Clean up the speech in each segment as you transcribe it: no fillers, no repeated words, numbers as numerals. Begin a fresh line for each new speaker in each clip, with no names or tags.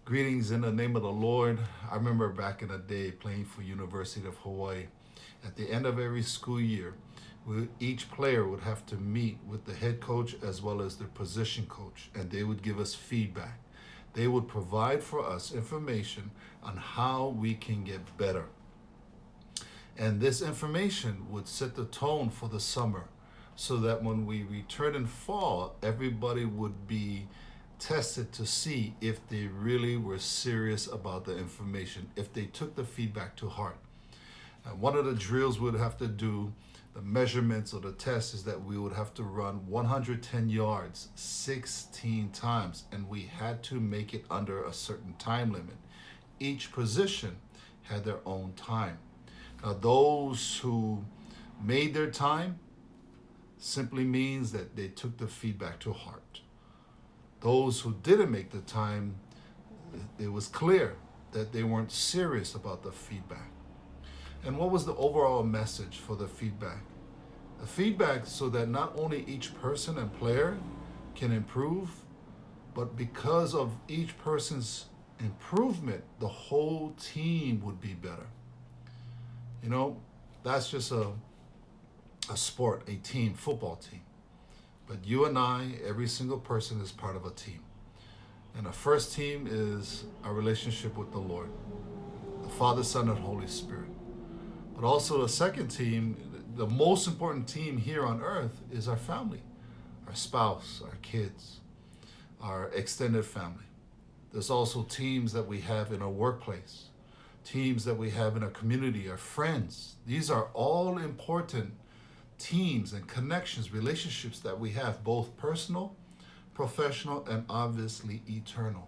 Greetings in the name of the Lord. I remember back in the day playing for University of Hawaii. At the end of every school year, each player would have to meet with the head coach as well as their position coach, and they would give us feedback. They would provide for us information on how we can get better. And this information would set the tone for the summer so that when we return in fall, everybody would be tested to see if they really were serious about the information, if they took the feedback to heart. And one of the drills we'd have to do, the measurements or the test, is that we would have to run 110 yards 16 times, and we had to make it under a certain time limit. Each position had their own time. Now, those who made their time simply means that they took the feedback to heart. Those who didn't make the time, it was clear that they weren't serious about the feedback. And what was the overall message for the feedback? The feedback so that not only each person and player can improve, but because of each person's improvement, the whole team would be better. You know, that's just a sport, a team, football team. But you and I, every single person is part of a team. And the first team is our relationship with the Lord, the Father, Son, and Holy Spirit. But also the second team, the most important team here on earth, is our family, our spouse, our kids, our extended family. There's also teams that we have in our workplace, teams that we have in our community, our friends. These are all important teams and connections, relationships that we have, both personal, professional, and obviously eternal.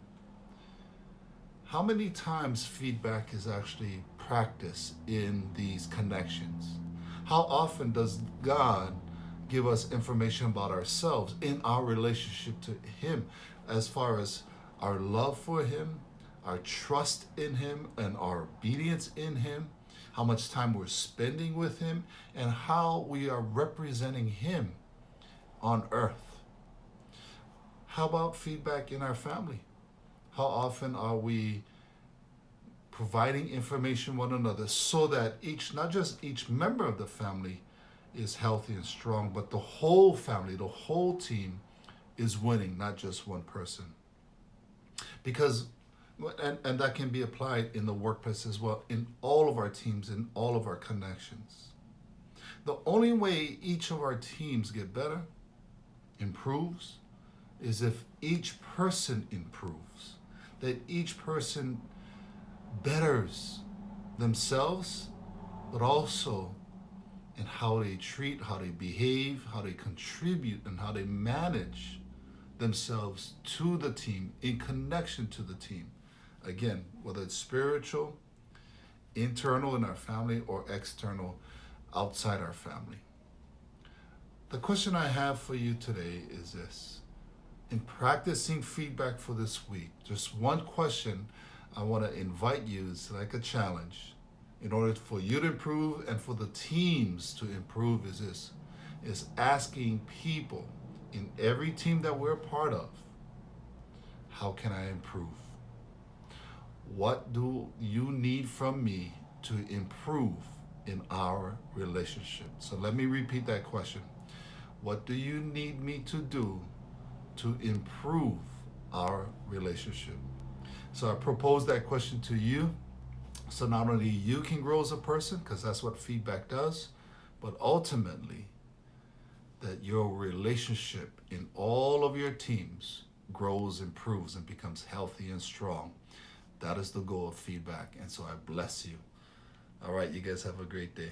How many times feedback is actually practiced in these connections? How often does God give us information about ourselves in our relationship to Him, as far as our love for Him, our trust in Him, and our obedience in Him, how much time we're spending with Him, and how we are representing Him on earth? How about feedback in our family? How often are we providing information one another so that not just each member of the family is healthy and strong, but the whole family, the whole team is winning, not just one person? Because and that can be applied in the workplace as well, in all of our teams, in all of our connections. The only way each of our teams get better, improves, is if each person improves, that each person betters themselves, but also in how they treat, how they behave, how they contribute, and how they manage themselves to the team, in connection to the team. Again, whether it's spiritual, internal in our family, or external outside our family. The question I have for you today is this. In practicing feedback for this week, just one question I want to invite you, is like a challenge. In order for you to improve and for the teams to improve, is this, is asking people in every team that we're a part of, how can I improve? What do you need from me to improve in our relationship? So let me repeat that question. What do you need me to do to improve our relationship? So I propose that question to you, so not only you can grow as a person, because that's what feedback does, but ultimately that your relationship in all of your teams grows, improves, and becomes healthy and strong. That is the goal of feedback. And so I bless you. All right, you guys have a great day.